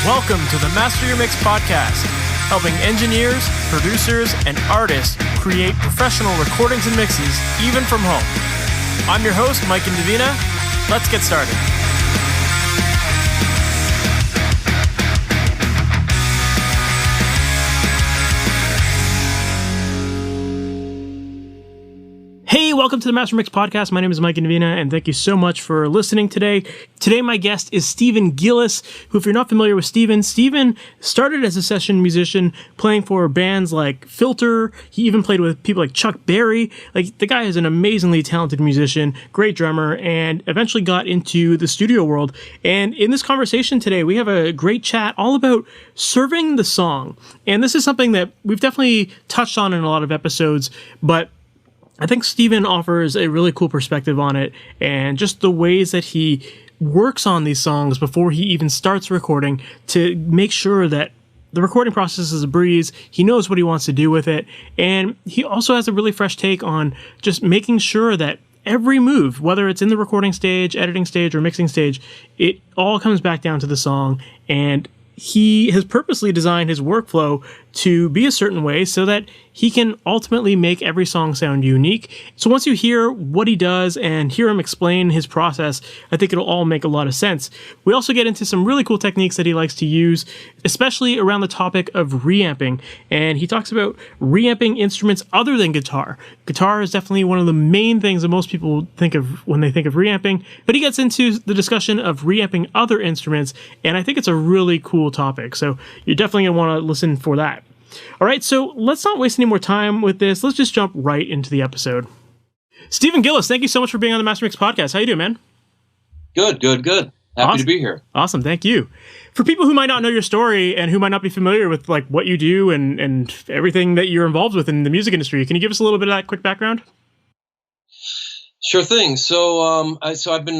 Welcome to the MasterYourMix podcast, helping engineers, producers, and artists create professional recordings and mixes, even from home. I'm your host, Mike and Davina. Let's get started. Hey, welcome to the MasterYourMix podcast. My name is Mike and Davina, and thank you so much for listening today. Today, my guest is Stephen Gillis, who, if you're not familiar with Stephen started as a session musician, playing for bands like Filter. He even played with people like Chuck Berry. Like, the guy is an amazingly talented musician, great drummer, and eventually got into the studio world. And in this conversation today, we have a great chat all about serving the song. And this is something that we've definitely touched on in a lot of episodes, but I think Stephen offers a really cool perspective on it, and just the ways that he works on these songs before he even starts recording to make sure that the recording process is a breeze. He knows what he wants to do with it, and he also has a really fresh take on just making sure that every move, whether it's in the recording stage, editing stage, or mixing stage, it all comes back down to the song. And he has purposely designed his workflow to be a certain way so that he can ultimately make every song sound unique. So once you hear what he does and hear him explain his process, I think it'll all make a lot of sense. We also get into some really cool techniques that he likes to use, especially around the topic of reamping. And he talks about reamping instruments other than guitar. Guitar is definitely one of the main things that most people think of when they think of reamping, but he gets into the discussion of reamping other instruments, and I think it's a really cool topic. So you're definitely going to want to listen for that. All right, so let's not waste any more time with this. Let's just jump right into the episode. Stephen Gillis, thank you so much for being on the MasterYourMix podcast. How you doing, man? Good. Happy to be here. Awesome, thank you. For people who might not know your story and who might not be familiar with like what you do and everything that you're involved with in the music industry, can you give us a little bit of that quick background? Sure thing. So, I've been,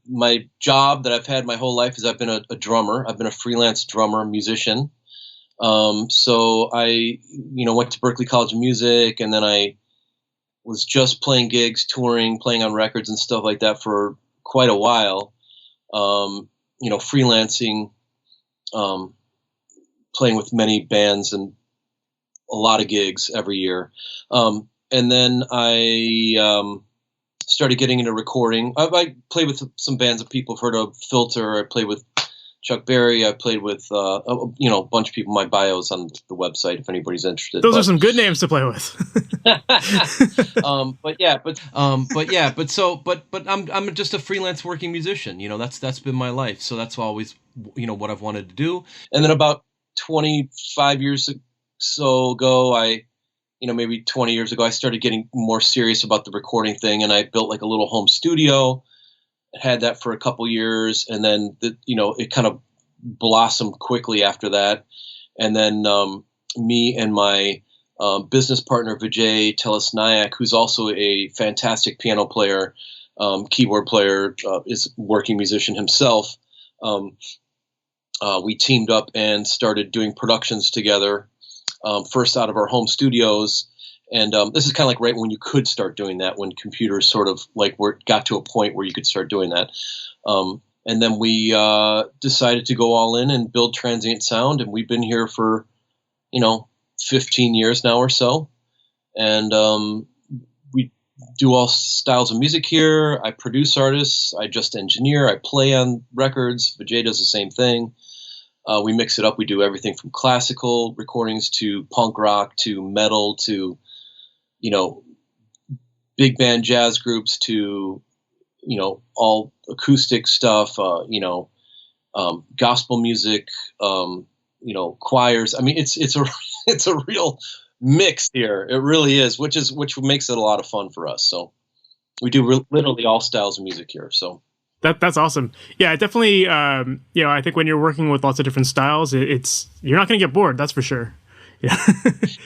my job that I've had my whole life is I've been a drummer. I've been a freelance drummer, musician. So I, went to Berklee College of Music, and then I was just playing gigs, touring, playing on records and stuff like that for quite a while. Freelancing, playing with many bands and a lot of gigs every year. And then I started getting into recording. I played with some bands that people have heard of, Filter. I played with Chuck Berry. I played with a bunch of people. My bio's on the website if anybody's interested. Those are some good names to play with. But I'm just a freelance working musician. That's been my life. So that's always what I've wanted to do. And then about 25 years ago, maybe 20 years ago, I started getting more serious about the recording thing, and I built like a little home studio. Had that for a couple years, and then it kind of blossomed quickly after that. And then me and my business partner Vijay Telesnayak, who's also a fantastic piano player, keyboard player, is a working musician himself. We teamed up and started doing productions together. First out of our home studios. And this is kind of like right when you could start doing that, when computers sort of like got to a point where you could start doing that. And then we decided to go all in and build Transient Sound. And we've been here for, 15 years now or so. And we do all styles of music here. I produce artists. I just engineer. I play on records. Vijay does the same thing. We mix it up. We do everything from classical recordings to punk rock to metal to, big band jazz groups to, all acoustic stuff, gospel music, choirs. I mean, it's a real mix here. It really is, which makes it a lot of fun for us. So we do literally all styles of music here. So. That's awesome. Yeah, it definitely. I think when you're working with lots of different styles, you're not going to get bored. That's for sure. Yeah.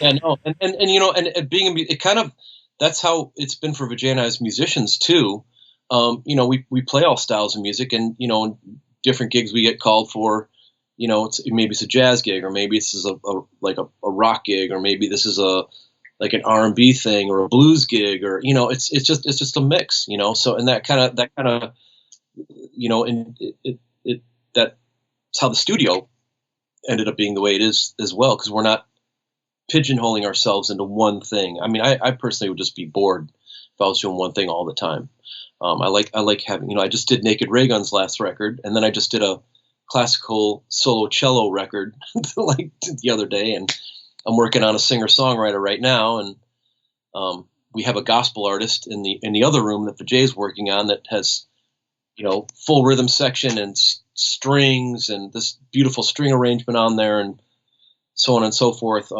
Yeah. No. And being it kind of that's how it's been for Vijay and I as musicians too. We play all styles of music, and in different gigs we get called for. Maybe it's a jazz gig, or maybe this is a rock gig, or maybe this is like an R&B thing or a blues gig, or it's just a mix. So and that kind of. And that it's how the studio ended up being the way it is as well, because we're not pigeonholing ourselves into one thing. I mean, I personally would just be bored if I was doing one thing all the time. I like having, I just did Naked Ray Gun's last record, and then I just did a classical solo cello record like the other day, and I'm working on a singer-songwriter right now, and we have a gospel artist in the other room that Vijay's working on that has, full rhythm section and strings and this beautiful string arrangement on there, and so on and so forth.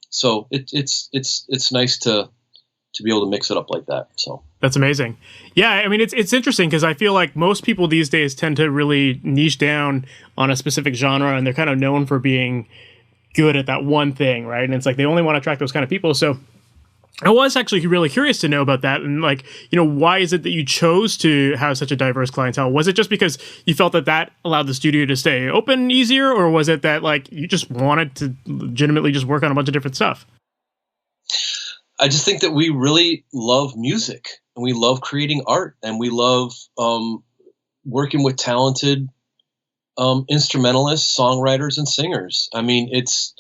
So it's nice to be able to mix it up like that. So that's amazing. Yeah, I mean, it's interesting because I feel like most people these days tend to really niche down on a specific genre, and they're kind of known for being good at that one thing, right? And it's like they only want to attract those kind of people. So I was actually really curious to know about that, and like, why is it that you chose to have such a diverse clientele? Was it just because you felt that allowed the studio to stay open easier, or was it that like you just wanted to legitimately just work on a bunch of different stuff? I just think that we really love music, and we love creating art, and we love working with talented instrumentalists, songwriters, and singers. I mean, it's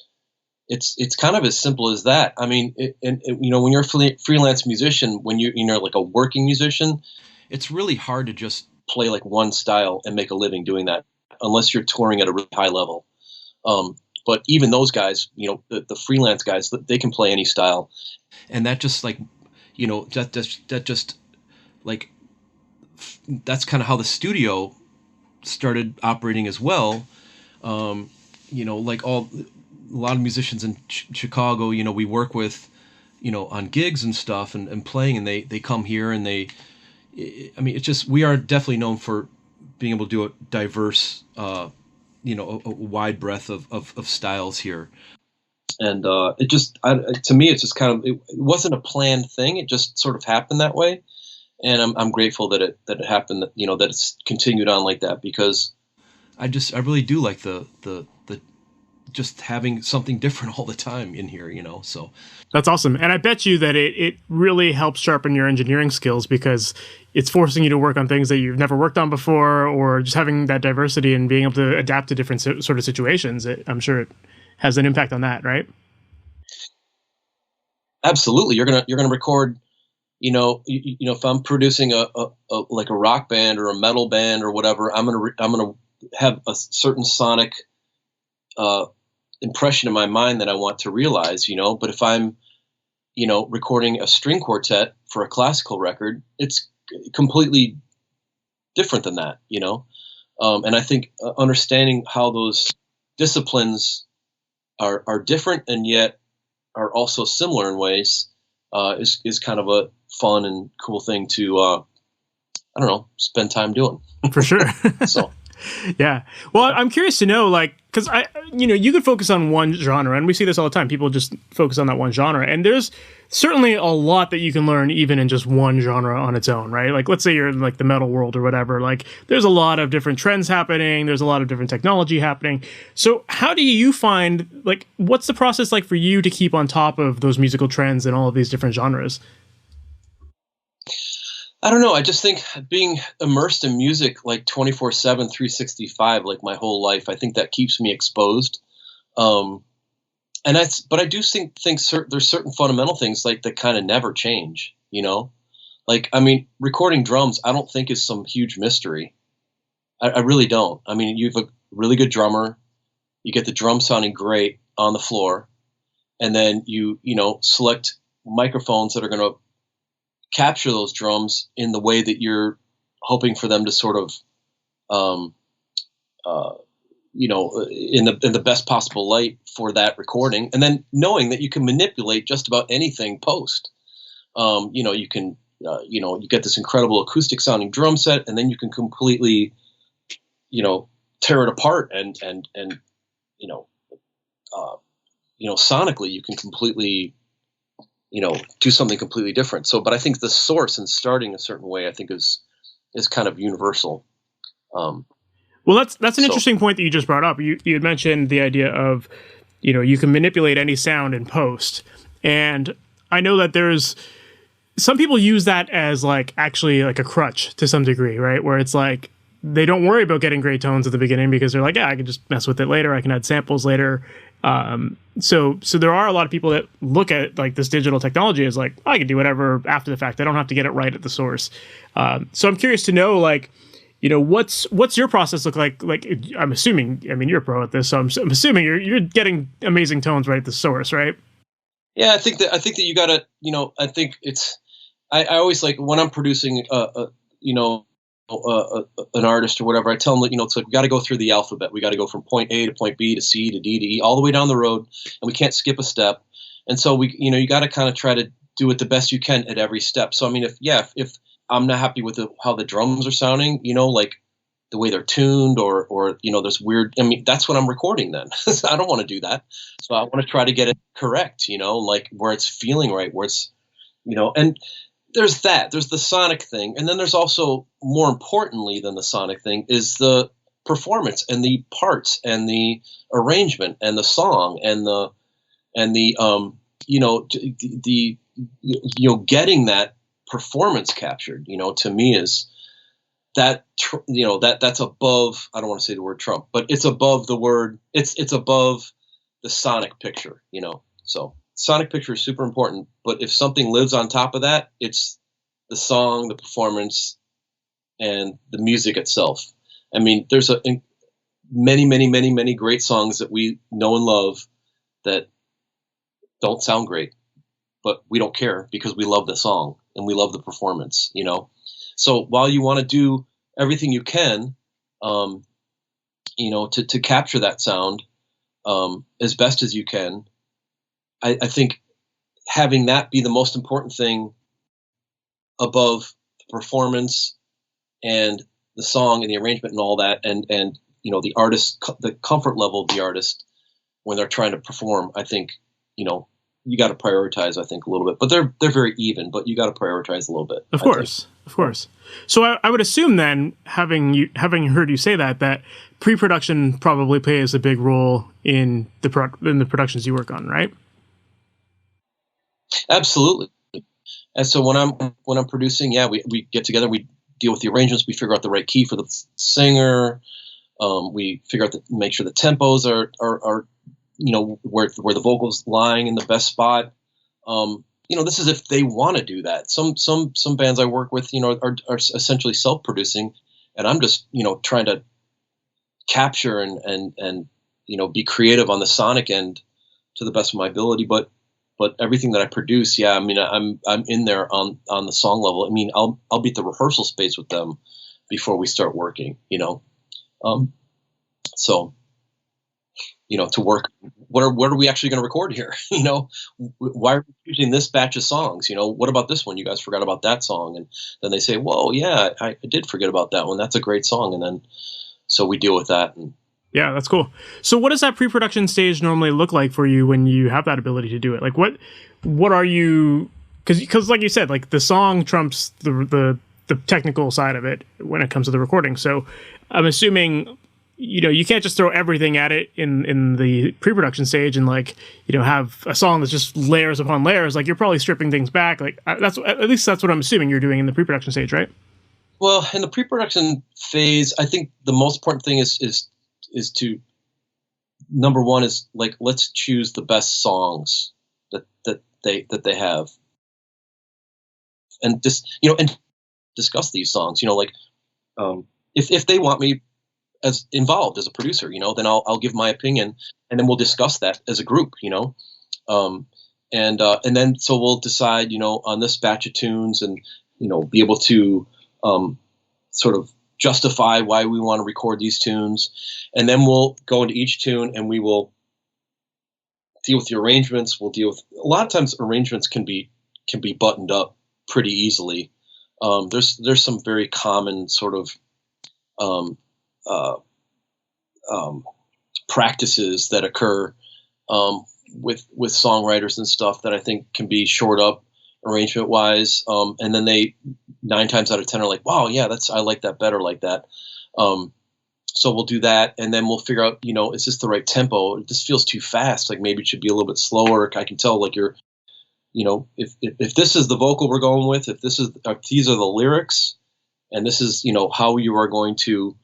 kind of as simple as that. I mean, when you're a freelance musician, when you're like a working musician, it's really hard to just play like one style and make a living doing that, unless you're touring at a really high level. But even those guys, the freelance guys, they can play any style, and that just like, that just like, that's kind of how the studio started operating as well. Like a lot of musicians in Chicago, we work with, on gigs and stuff and playing, and they come here and it's just, we are definitely known for being able to do a diverse, a wide breadth of styles here. And it just, to me, it's just kind of, it wasn't a planned thing. It just sort of happened that way. And I'm grateful that it happened, that it's continued on like that, because I really do like the just having something different all the time in here, so. That's awesome. And I bet you that it really helps sharpen your engineering skills, because it's forcing you to work on things that you've never worked on before, or just having that diversity and being able to adapt to different sort of situations. I'm sure it has an impact on that, right? Absolutely. You're gonna record, if I'm producing a like a rock band or a metal band or whatever, I'm gonna have a certain sonic impression in my mind that I want to realize, But if I'm, recording a string quartet for a classical record, it's completely different than that, And I think understanding how those disciplines are different and yet are also similar in ways is kind of a fun and cool thing to spend time doing. For sure. So. Yeah. Well, I'm curious to know, like, because you could focus on one genre, and we see this all the time. People just focus on that one genre, and there's certainly a lot that you can learn even in just one genre on its own, right? Like, let's say you're in like the metal world or whatever. Like, there's a lot of different trends happening. There's a lot of different technology happening. So, how do you find, like, what's the process like for you to keep on top of those musical trends and all of these different genres? I don't know. I just think being immersed in music like 24/7, 365, like my whole life, I think that keeps me exposed. But I do think there's certain fundamental things like that kind of never change, Like, I mean, recording drums, I don't think is some huge mystery. I really don't. I mean, you have a really good drummer, you get the drum sounding great on the floor, and then you select microphones that are going to capture those drums in the way that you're hoping for them to sort of, in the best possible light for that recording. And then knowing that you can manipulate just about anything post, you can, you get this incredible acoustic sounding drum set, and then you can completely, tear it apart and sonically you can completely, do something completely different. So, but I think the source and starting a certain way, I think is kind of universal. Well, that's an interesting point that you just brought up. You had mentioned the idea of, you can manipulate any sound in post. And I know that there's some people use that as like actually like a crutch to some degree, right? Where it's like, they don't worry about getting great tones at the beginning because they're like, yeah, I can just mess with it later. I can add samples later. So there are a lot of people that look at like this digital technology as like, I can do whatever after the fact. I don't have to get it right at the source. So I'm curious to know, like, what's your process look like? Like, I'm assuming, I mean, you're a pro at this, so I'm assuming you're getting amazing tones right at the source, right? Yeah, I think that you gotta, I think I always like when I'm producing, an artist or whatever, I tell them that, it's like we got to go through the alphabet. We got to go from point A to point B to C to D to E, all the way down the road, and we can't skip a step. And so you got to kind of try to do it the best you can at every step. So I mean, if I'm not happy with how the drums are sounding, like the way they're tuned, or there's weird. I mean, that's what I'm recording then. I don't want to do that. So I want to try to get it correct, like where it's feeling right, where it's, and there's the sonic thing. And then there's also, more importantly than the sonic thing, is the performance and the parts and the arrangement and the song and the getting that performance captured, to me is that, that's above, I don't want to say the word Trump, but it's above the word, it's above the sonic picture, so sonic picture is super important, but if something lives on top of that, it's the song, the performance, and the music itself. I mean, there's many great songs that we know and love that don't sound great, but we don't care because we love the song and we love the performance, So while you want to do everything you can, to capture that sound as best as you can, I think having that be the most important thing above the performance and the song and the arrangement and all that, and the artist, the comfort level of the artist when they're trying to perform, I think, you got to prioritize, I think, a little bit, but they're very even, but you got to prioritize a little bit. Of course. So I would assume then, having heard you say that pre-production probably plays a big role in the productions you work on, right? Absolutely. And so when I'm producing, yeah, we get together, we deal with the arrangements, we figure out the right key for the singer, we figure out make sure the tempos are where the vocals lying in the best spot. This is if they want to do that. Some bands I work with, are essentially self-producing, and I'm just trying to capture and be creative on the sonic end to the best of my ability, but everything that I produce, yeah, I mean, I'm in there on the song level. I mean, I'll be at the rehearsal space with them before we start working, so, to work, what are we actually going to record here? Why are we choosing this batch of songs? What about this one? You guys forgot about that song. And then they say, whoa, yeah, I did forget about that one. That's a great song. And then, so we deal with that. And yeah, that's cool. So what does that pre-production stage normally look like for you when you have that ability to do it? Like what are you, because like you said, like the song trumps the technical side of it when it comes to the recording. So I'm assuming, you can't just throw everything at it in the pre-production stage and have a song that's just layers upon layers. Like you're probably stripping things back. Like that's what I'm assuming you're doing in the pre-production stage, right? Well, in the pre-production phase, I think the most important thing is to, number one is like, let's choose the best songs that they have, and just and discuss these songs. If they want me as involved as a producer, then I'll give my opinion, and then we'll discuss that as a group, and then so we'll decide, on this batch of tunes, and be able to sort of justify why we want to record these tunes, and then we'll go into each tune and we will deal with the arrangements. We'll deal with, a lot of times arrangements can be buttoned up pretty easily. There's some very common sort of practices that occur with songwriters and stuff that I think can be shored up arrangement wise, and then they 9 times out of 10 are like, wow, yeah, I like that better like that. So we'll do that, and then we'll figure out, is this the right tempo? This feels too fast. Like maybe it should be a little bit slower. I can tell, like you're, if this is the vocal we're going with, if these are the lyrics, and this is, how you are going to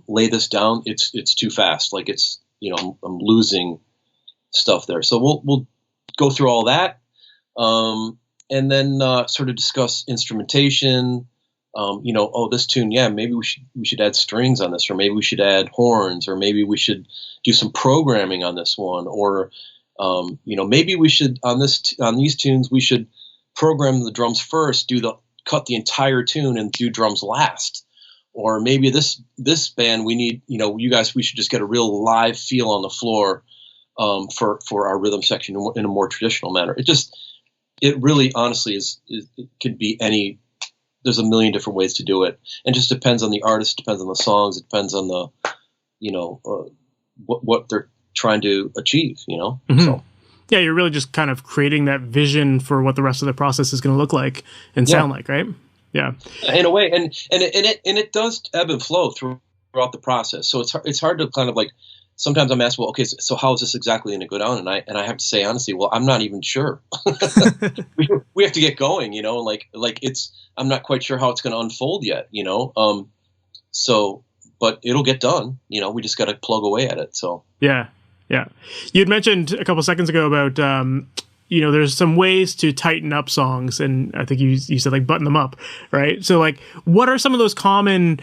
lay this down. It's too fast. Like I'm losing stuff there. So we'll go through all that, and then sort of discuss instrumentation. This tune, yeah, maybe we should add strings on this, or maybe we should add horns, or maybe we should do some programming on this one, or maybe we should on these tunes we should program the drums first, cut the entire tune and do drums last. Or maybe this band, we need, you guys, we should just get a real live feel on the floor for our rhythm section in a more traditional manner. It really honestly it could be any. There's a million different ways to do it, and just depends on the artist, depends on the songs, it depends on the what they're trying to achieve. Mm-hmm. So yeah, you're really just kind of creating that vision for what the rest of the process is going to look like and sound like, right? Yeah, in a way, and it does ebb and flow throughout the process. So it's hard to kind of like. Sometimes I'm asked, well, okay, so how is this exactly going to go down? And I have to say honestly, well, I'm not even sure. we have to get going, I'm not quite sure how it's going to unfold yet, So, but it'll get done. We just got to plug away at it. So yeah. You had mentioned a couple seconds ago about there's some ways to tighten up songs, and I think you said like button them up, right? So like, what are some of those common?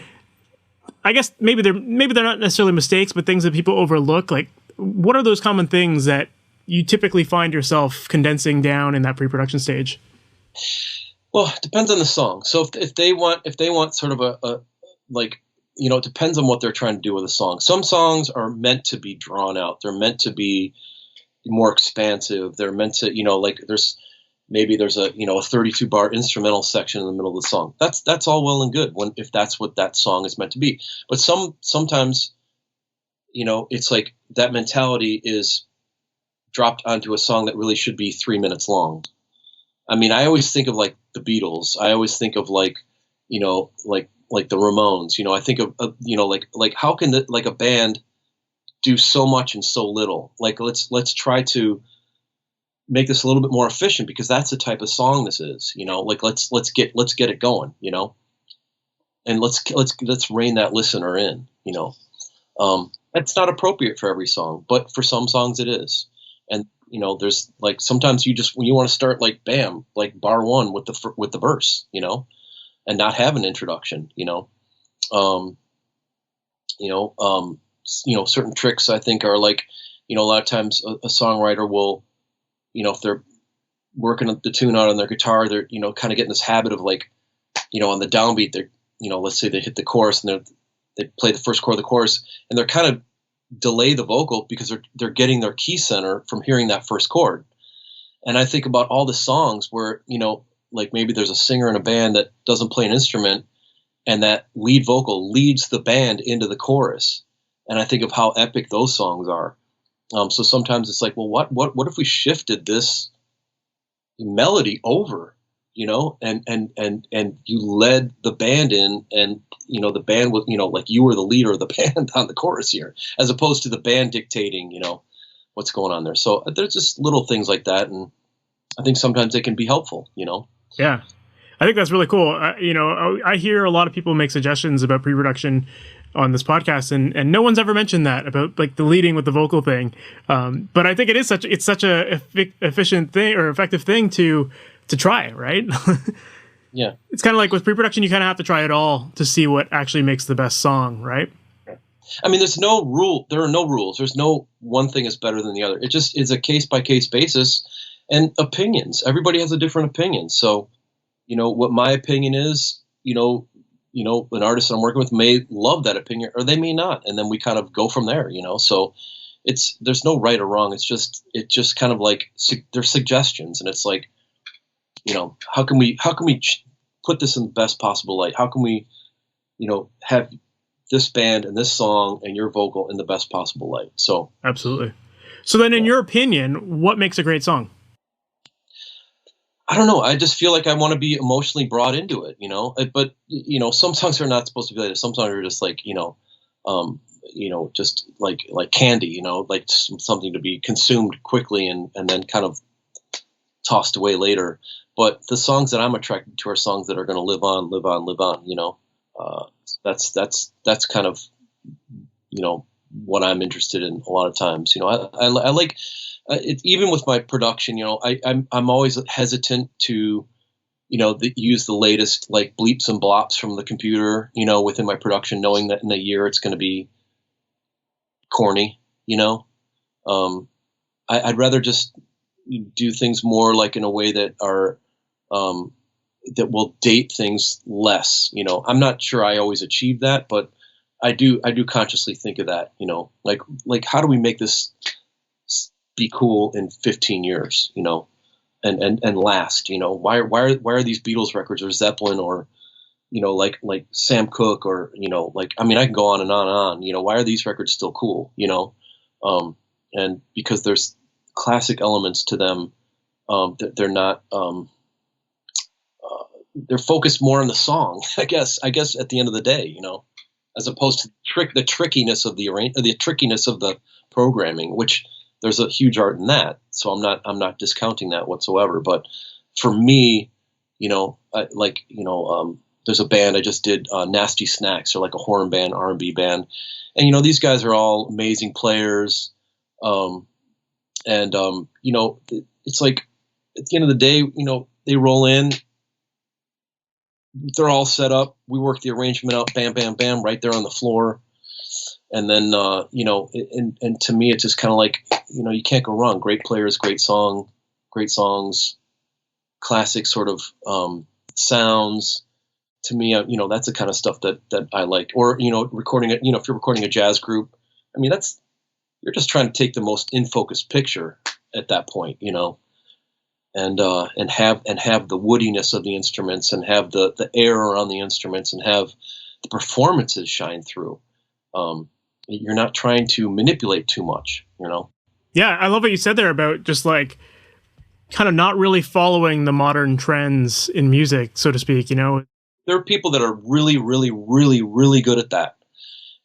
I guess maybe they're not necessarily mistakes, but things that people overlook. Like, what are those common things that you typically find yourself condensing down in that pre-production stage? Well, it depends on the song. So if they want sort of it depends on what they're trying to do with a song. Some songs are meant to be drawn out. They're meant to be more expansive. They're meant to, there's a 32 bar instrumental section in the middle of the song. That's all well and good if that's what that song is meant to be. But sometimes it's like that mentality is dropped onto a song that really should be 3 minutes long. I mean, I always think of like the Beatles. I always think of like the Ramones. I think of like how can a band do so much and so little? Like let's try to make this a little bit more efficient, because that's the type of song this is, let's get it going, and let's rein that listener in, That's not appropriate for every song, but for some songs it is. And, there's like, sometimes when you want to start like, bam, like bar one with the verse, and not have an introduction, certain tricks I think are like, a lot of times a songwriter will, if they're working the tune out on their guitar, they're, kind of getting this habit of like, on the downbeat, they're, let's say they hit the chorus and they play the first chord of the chorus, and they're kind of delay the vocal because they're getting their key center from hearing that first chord. And I think about all the songs where, like maybe there's a singer in a band that doesn't play an instrument, and that lead vocal leads the band into the chorus. And I think of how epic those songs are. So sometimes it's like, well, what if we shifted this melody over, and you led the band in, and, the band was, like you were the leader of the band on the chorus here, as opposed to the band dictating, what's going on there. So there's just little things like that. And I think sometimes they can be helpful, Yeah. I think that's really cool. I hear a lot of people make suggestions about pre-production on this podcast, and no one's ever mentioned that about like the leading with the vocal thing. But I think it's such a efficient thing or effective thing to try, right? Yeah. It's kind of like with pre-production, you kind of have to try it all to see what actually makes the best song, right? I mean, there's no rule. There are no rules. There's no one thing is better than the other. It just is a case by case basis, and opinions. Everybody has a different opinion. So, what my opinion is, an artist I'm working with may love that opinion, or they may not, and then we kind of go from there. So there's no right or wrong. It's just kind of like there's suggestions, and it's like, how can we put this in the best possible light? How can we, have this band and this song and your vocal in the best possible light? So absolutely. So then, in your opinion, what makes a great song? I don't know. I just feel like I want to be emotionally brought into it, but, some songs are not supposed to be like this. Some songs are just like, just like candy, like something to be consumed quickly and then kind of tossed away later. but the songs that I'm attracted to are songs that are going to live on, live on, live on. That's kind of, what I'm interested in a lot of times. I like it, even with my production. I'm always hesitant to, use the latest like bleeps and blops from the computer, within my production, knowing that in a year it's going to be corny. I'd rather just do things more like in a way that are that will date things less. I'm not sure I always achieve that, but I do consciously think of that. Like how do we make this be cool in 15 years? And last. Why are these Beatles records or Zeppelin or like Sam Cooke or I can go on and on and on. Why are these records still cool? And because there's classic elements to them, that they're not. They're focused more on the song, I guess at the end of the day, as opposed to the trickiness of the trickiness of the programming, which there's a huge art in that. So I'm not discounting that whatsoever. But for me, there's a band I just did, Nasty Snacks, or like a horn band, R&B band, and these guys are all amazing players. It's like at the end of the day, they roll in. They're all set up. We work the arrangement out, bam, bam, bam, right there on the floor. And then, and to me, it's just kind of like, you can't go wrong. Great players, great songs, classic sort of sounds. To me, that's the kind of stuff that I like. Or, recording it, if you're recording a jazz group, you're just trying to take the most in focus picture at that point, and have the woodiness of the instruments, and have the air around the instruments, and have the performances shine through. You're not trying to manipulate too much, Yeah, I love what you said there about just like kind of not really following the modern trends in music, so to speak. There are people that are really, really, really, really good at that.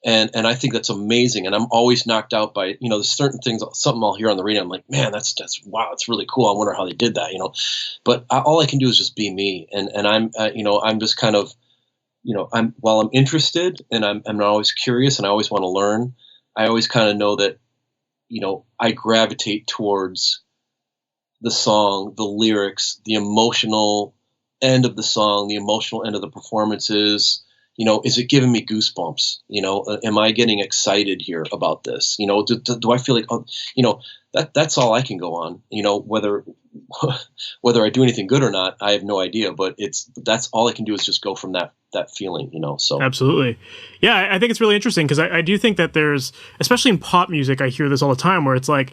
And I think that's amazing. And I'm always knocked out by, there's certain things, something I'll hear on the radio. I'm like, man, that's wow, it's really cool. I wonder how they did that, but all I can do is just be me. And I'm, I'm just kind of, while I'm interested and I'm always curious and I always want to learn, I always kind of know that, I gravitate towards the song, the lyrics, the emotional end of the song, the emotional end of the performances. Is it giving me goosebumps? Am I getting excited here about this? Do I feel like, that's all I can go on, whether I do anything good or not, I have no idea, but that's all I can do is just go from that feeling, so. Absolutely. Yeah. I think it's really interesting because I do think that there's, especially in pop music, I hear this all the time where it's like,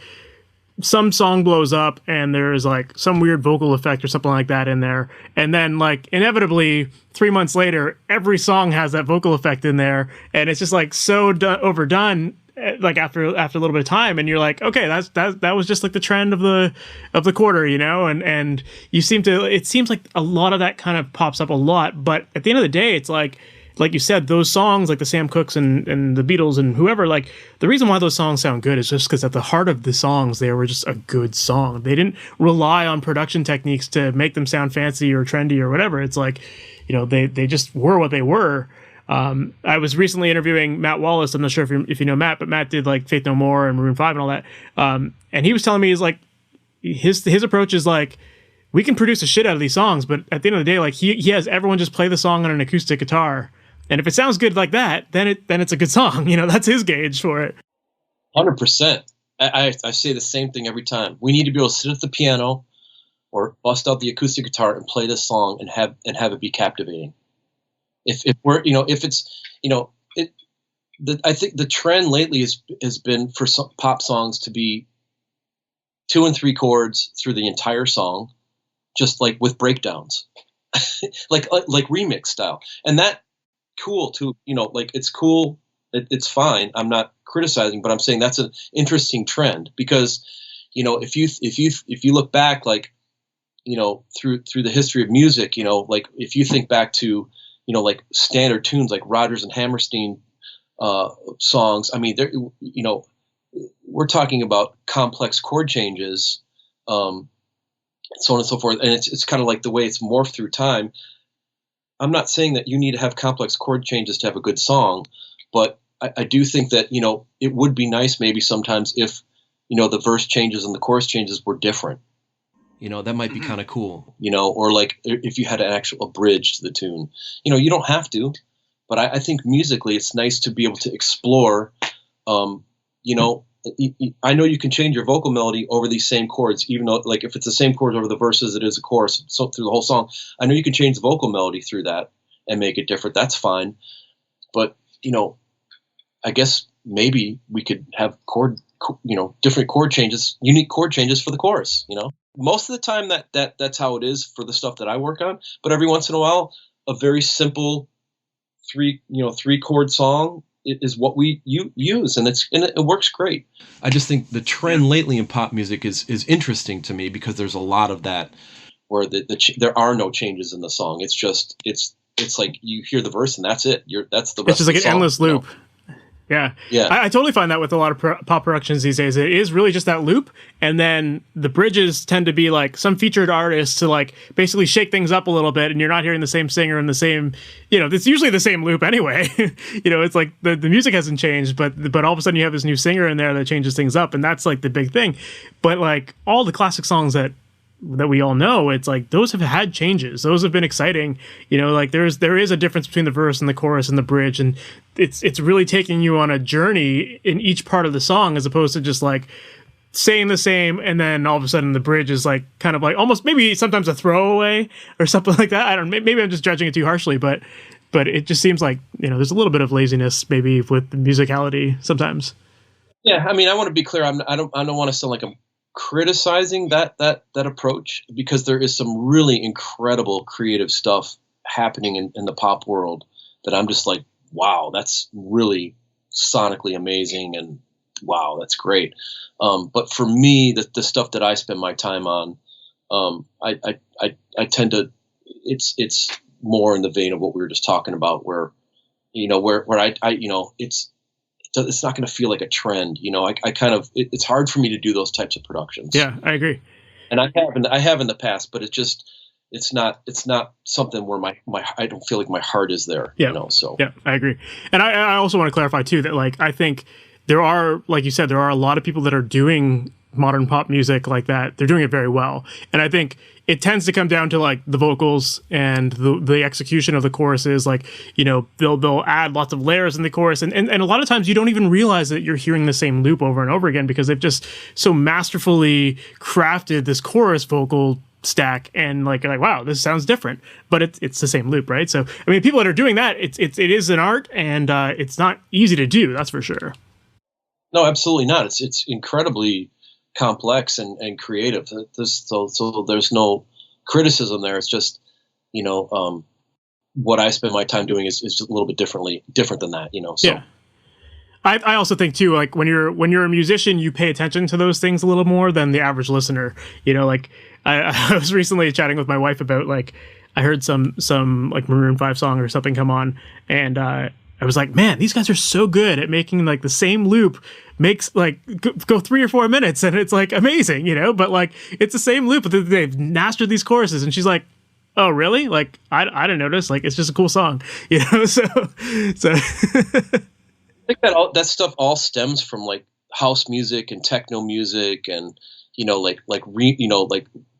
some song blows up and there's like some weird vocal effect or something like that in there. And then like inevitably 3 months later, every song has that vocal effect in there. And it's just like so overdone, like after a little bit of time. And you're like, okay, that was just like the trend of the quarter, and it seems like a lot of that kind of pops up a lot. But at the end of the day, it's like you said, those songs like the Sam Cookes and the Beatles and whoever, like the reason why those songs sound good is just because at the heart of the songs, they were just a good song. They didn't rely on production techniques to make them sound fancy or trendy or whatever. It's like, they just were what they were. I was recently interviewing Matt Wallace. I'm not sure if you know Matt, but Matt did like Faith No More and Maroon 5 and all that. And he was telling me, he's like, his approach is like, we can produce a shit out of these songs, but at the end of the day, like he has everyone just play the song on an acoustic guitar. And if it sounds good like that, then it's a good song. That's his gauge for it. 100%. I say the same thing every time. We need to be able to sit at the piano or bust out the acoustic guitar and play this song and have it be captivating. If we're, if it's, I think the trend lately has been for some pop songs to be 2 and 3 chords through the entire song, just like with breakdowns, like remix style. And that, cool too, like it's cool, it's fine, I'm not criticizing, but I'm saying that's an interesting trend because if you look back, like through the history of music, like if you think back to like standard tunes like Rodgers and Hammerstein songs, there, we're talking about complex chord changes so on and so forth. And it's kind of like the way it's morphed through time. I'm not saying that you need to have complex chord changes to have a good song, but I do think that, it would be nice maybe sometimes if, the verse changes and the chorus changes were different. That might be kind of cool, or like if you had an actual bridge to the tune. You don't have to, but I think musically it's nice to be able to explore. I know you can change your vocal melody over these same chords, even though, like, if it's the same chords over the verses it is a chorus, so through the whole song. I know you can change the vocal melody through that and make it different. That's fine. But, I guess maybe we could have different chord changes, unique chord changes for the chorus, Most of the time that's how it is for the stuff that I work on. But every once in a while, a very simple three chord song is what we use, and it works great. I just think the trend lately in pop music is interesting to me because there's a lot of that where there are no changes in the song. It's just it's like you hear the verse and that's it. That's the rest. It's just like an endless loop. Yeah. I totally find that with a lot of pop productions these days. It is really just that loop, and then the bridges tend to be like some featured artists to like basically shake things up a little bit, and you're not hearing the same singer and the same, it's usually the same loop anyway. It's like the music hasn't changed, but all of a sudden you have this new singer in there that changes things up, and that's like the big thing. But like all the classic songs that we all know, it's like those have had changes. Those have been exciting. Like there is a difference between the verse and the chorus and the bridge, and it's really taking you on a journey in each part of the song, as opposed to just like saying the same and then all of a sudden the bridge is like kind of like almost maybe sometimes a throwaway or something like that. I don't know, maybe I'm just judging it too harshly, but it just seems like there's a little bit of laziness maybe with the musicality sometimes. Yeah, I mean, I want to be clear. I don't want to sound like I'm criticizing that approach, because there is some really incredible creative stuff happening in the pop world that I'm just like, wow, that's really sonically amazing, and wow, that's great. But for me, the stuff that I spend my time on, I tend to, it's more in the vein of what we were just talking about, where it's not going to feel like a trend. I kind of, it's hard for me to do those types of productions. Yeah, I agree. And I have in the past, but it's not something where I don't feel like my heart is there. Yeah. So yeah, I agree. And I also want to clarify too, that like, I think there are, like you said, there are a lot of people that are doing modern pop music like that. They're doing it very well. And I think it tends to come down to like the vocals and the execution of the choruses. Like, they'll add lots of layers in the chorus. And a lot of times you don't even realize that you're hearing the same loop over and over again, because they've just so masterfully crafted this chorus vocal stack, and like wow, this sounds different, but it's the same loop, right? So I mean, people that are doing that, it is an art, and it's not easy to do, that's for sure. No, absolutely not. It's incredibly complex and creative. So there's no criticism there. It's just, what I spend my time doing is just a little bit different than that, So. Yeah. I also think too, like when you're a musician, you pay attention to those things a little more than the average listener. Like I was recently chatting with my wife about, like, I heard some like Maroon 5 song or something come on, and I was like, man, these guys are so good at making like the same loop makes like go 3 or 4 minutes, and it's like amazing, but like it's the same loop, but they've mastered these choruses. And she's like, oh really? Like I didn't notice. Like it's just a cool song, so I think that stuff all stems from like house music and techno music, and like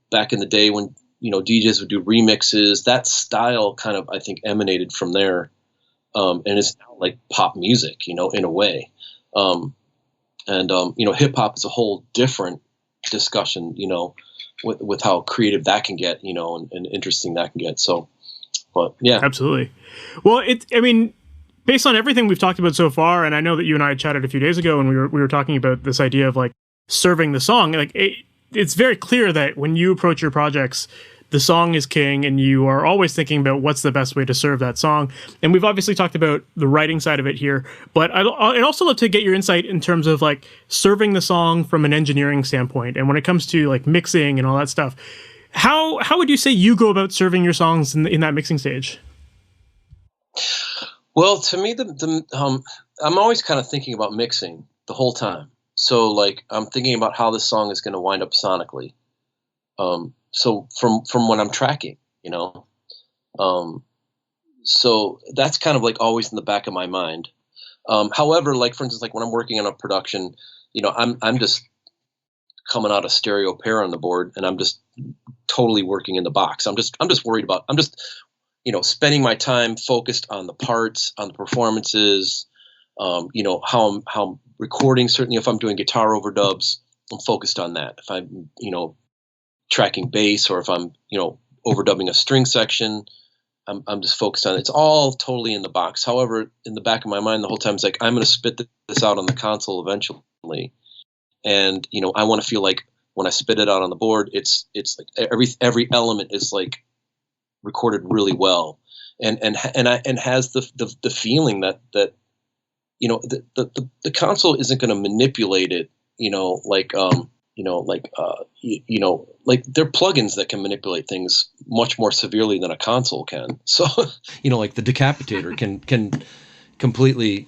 back in the day when DJs would do remixes. That style kind of, I think, emanated from there, and it's now like pop music, in a way. Hip hop is a whole different discussion, with how creative that can get, and interesting that can get. So, but yeah, absolutely. Well, based on everything we've talked about so far, and I know that you and I chatted a few days ago, and we were talking about this idea of like serving the song. Like it's very clear that when you approach your projects, the song is king, and you are always thinking about what's the best way to serve that song. And we've obviously talked about the writing side of it here, but I'd also love to get your insight in terms of like serving the song from an engineering standpoint. And when it comes to like mixing and all that stuff, how would you say you go about serving your songs in that mixing stage? Well, to me, I'm always kind of thinking about mixing the whole time. So like I'm thinking about how this song is going to wind up sonically. so from when I'm tracking, so that's kind of like always in the back of my mind. However, like for instance, like when I'm working on a production, I'm just coming out a stereo pair on the board, and I'm just totally working in the box. I'm just worried about, spending my time focused on the parts, on the performances, how I'm recording. Certainly if I'm doing guitar overdubs, I'm focused on that. If I'm, tracking bass, or if I'm, overdubbing a string section, I'm just focused on it. It's all totally in the box. However, in the back of my mind the whole time, it's like, I'm going to spit this out on the console eventually. And, I want to feel like when I spit it out on the board, it's like every element is like recorded really well, and has the feeling that the console isn't going to manipulate it, like there are plugins that can manipulate things much more severely than a console can. So, like the Decapitator can completely,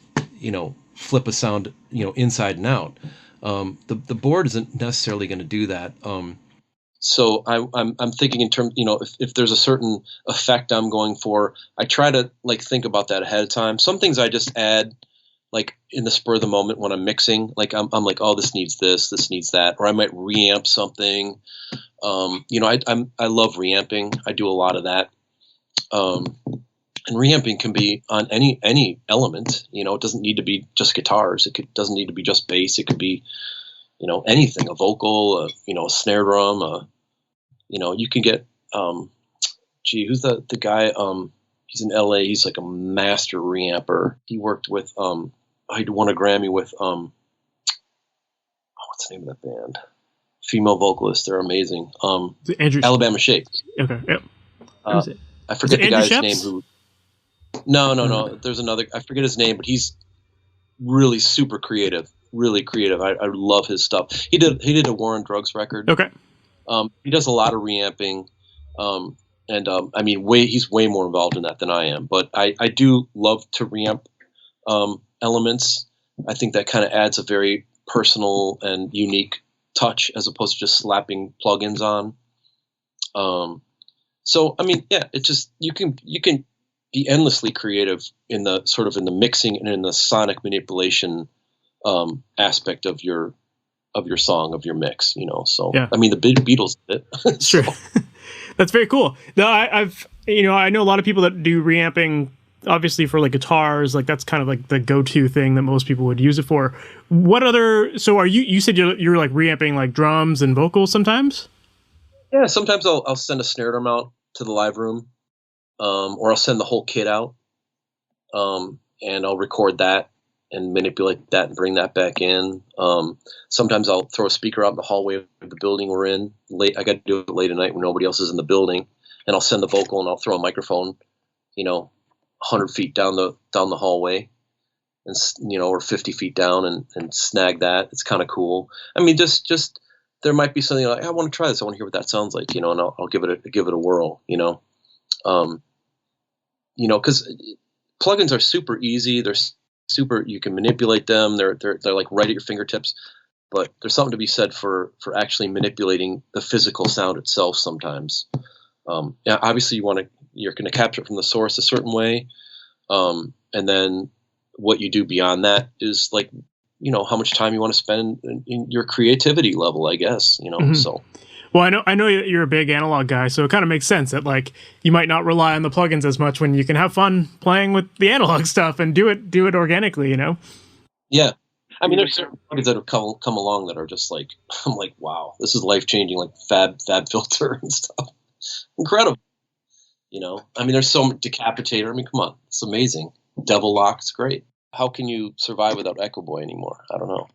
flip a sound, inside and out. The board isn't necessarily going to do that. So I'm thinking in terms, if there's a certain effect I'm going for, I try to like think about that ahead of time. Some things I just add like in the spur of the moment when I'm mixing. Like I'm like, oh, this needs this needs that, or I might reamp something. I love reamping. I do a lot of that. And reamping can be on any element. It doesn't need to be just guitars. Doesn't need to be just bass. It could be, anything, a vocal, a snare drum. You can get, who's the guy? He's in LA. He's like a master reamper. He worked with, he won a Grammy with, what's the name of that band? Female vocalists. They're amazing. Alabama Shakes. Okay. Yep. I forget the guy's name who. No. There's another. I forget his name, but he's really super creative. Really creative. I love his stuff. He did a War on Drugs record. Okay. He does a lot of reamping, he's way more involved in that than I am. But I do love to reamp elements. I think that kind of adds a very personal and unique touch as opposed to just slapping plugins on. It's just you can be endlessly creative in the mixing and in the sonic manipulation aspect of your song, of your mix, so yeah. The Beatles did it. Sure. That's very cool. No, I know a lot of people that do reamping, obviously for like guitars, like that's kind of like the go-to thing that most people would use it for. So are you said you're like reamping like drums and vocals sometimes? Yeah, sometimes I'll send a snare drum out to the live room, or I'll send the whole kit out, and I'll record that and manipulate that and bring that back in. Sometimes I'll throw a speaker out in the hallway of the building we're in. I got to do it late at night when nobody else is in the building, and I'll send the vocal and I'll throw a microphone, 100 feet down the hallway, and or 50 feet down, and snag that. It's kind of cool. Just there might be something like, I want to try this. I want to hear what that sounds like, and I'll give it a whirl, because plugins are super easy. They're super, you can manipulate them. They're like right at your fingertips, but there's something to be said for actually manipulating the physical sound itself sometimes. Obviously you're going to capture it from the source a certain way. And then what you do beyond that is like, how much time you want to spend in your creativity level, I guess, Mm-hmm. So. Well, I know you're a big analog guy, so it kind of makes sense that like you might not rely on the plugins as much when you can have fun playing with the analog stuff and do it organically, Yeah. There's certain plugins that have come along that are just like, I'm like, wow, this is life-changing, like Fab Filter and stuff. Incredible. There's so much Decapitator. Come on, it's amazing. Devil Lock, it's great. How can you survive without Echo Boy anymore? I don't know.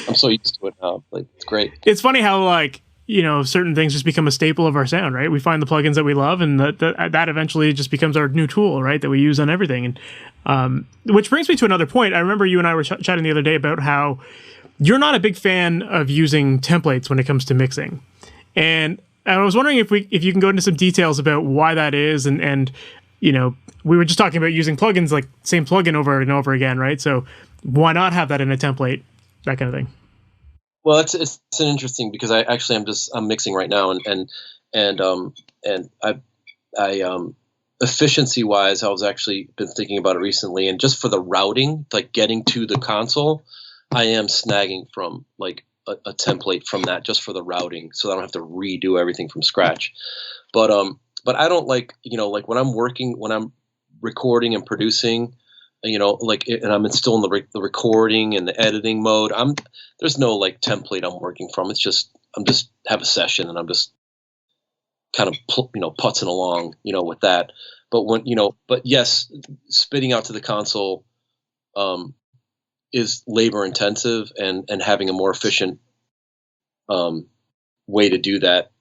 I'm so used to it now. Like, it's great. It's funny how like, certain things just become a staple of our sound, right? We find the plugins that we love, and that eventually just becomes our new tool, right? That we use on everything. And which brings me to another point. I remember you and I were chatting the other day about how you're not a big fan of using templates when it comes to mixing. And I was wondering if you can go into some details about why that is, and we were just talking about using plugins, like same plugin over and over again, right? So why not have that in a template, that kind of thing? Well, it's an interesting because I'm mixing right now and I efficiency wise, I was actually been thinking about it recently, and just for the routing, like getting to the console, I am snagging from like a template from that just for the routing, so I don't have to redo everything from scratch. But I don't like, like when I'm recording and producing, and I'm still in the recording and the editing mode. There's no like template I'm working from. It's just I'm just have a session and I'm just kind of putzing along, with that. But but yes, spitting out to the console is labor intensive, and having a more efficient way to do that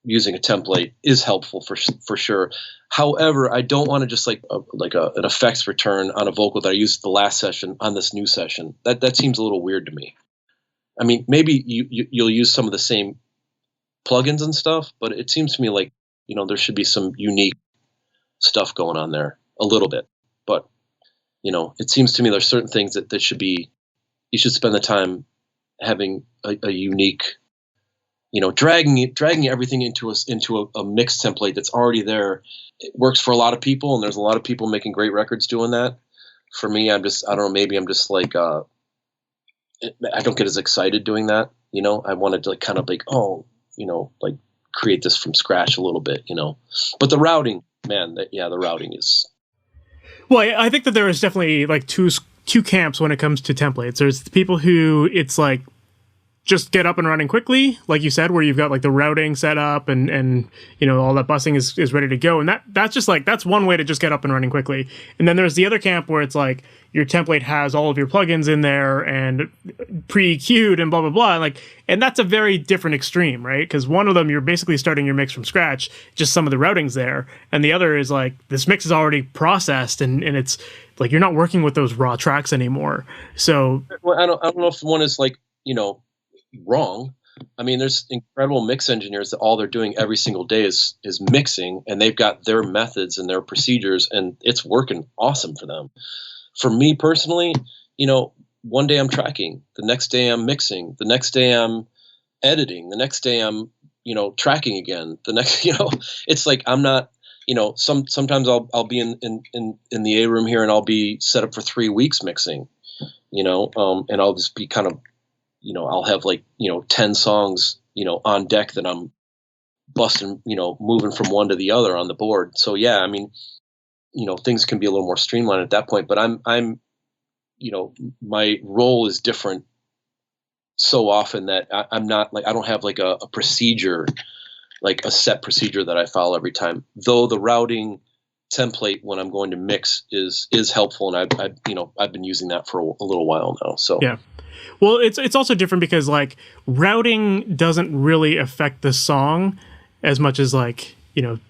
using a template is helpful for sure. However, I don't want to just like an effects return on a vocal that I used the last session on this new session. That seems a little weird to me. I mean, maybe you'll use some of the same plugins and stuff, but it seems to me like there should be some unique stuff going on there a little bit. But it seems to me there's certain things that should be, you should spend the time having a unique, dragging everything into a mix template that's already there. It works for a lot of people, and there's a lot of people making great records doing that. For me, I don't know, maybe I'm just like I don't get as excited doing that. I wanted to like kind of like, like create this from scratch a little bit, But the routing, man, the routing is. Well, I think that there is definitely like two camps when it comes to templates. There's the people who it's like just get up and running quickly, like you said, where you've got like the routing set up and all that bussing is ready to go, and that's just like that's one way to just get up and running quickly. And then there's the other camp where it's like your template has all of your plugins in there and pre-EQ'd and blah blah blah, and that's a very different extreme, right? Because one of them you're basically starting your mix from scratch, just some of the routing's there, and the other is like this mix is already processed and it's like you're not working with those raw tracks anymore. So well, I don't know if one is like wrong. I mean, there's incredible mix engineers that all they're doing every single day is mixing, and they've got their methods and their procedures, and it's working awesome for them. For me personally, one day I'm tracking, the next day I'm mixing, the next day I'm editing, the next day I'm tracking again, the next it's like I'm not sometimes I'll be in the A room here and I'll be set up for 3 weeks mixing, and I'll just be kind of I'll have like 10 songs on deck that I'm busting, moving from one to the other on the board. So yeah, I mean, things can be a little more streamlined at that point, but I'm my role is different so often that I'm not like, I don't have like a procedure, like a set procedure that I follow every time, though the routing template when I'm going to mix is helpful. And I've been using that for a little while now. So yeah. Well, it's also different because like routing doesn't really affect the song as much as like,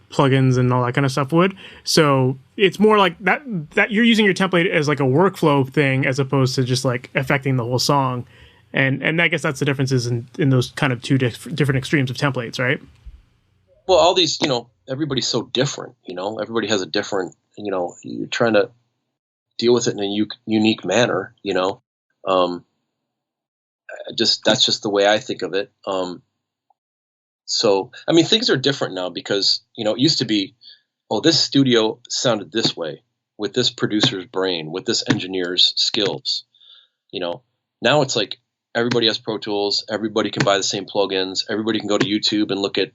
plugins and all that kind of stuff would. So it's more like that you're using your template as like a workflow thing as opposed to just like affecting the whole song. And I guess that's the differences in those kind of two different extremes of templates, right? Well, all these, everybody's so different, everybody has a different, you're trying to deal with it in a unique manner, that's just the way I think of it. So, I mean, things are different now because, it used to be, oh, this studio sounded this way with this producer's brain, with this engineer's skills. Now it's like everybody has Pro Tools, everybody can buy the same plugins, everybody can go to YouTube and look at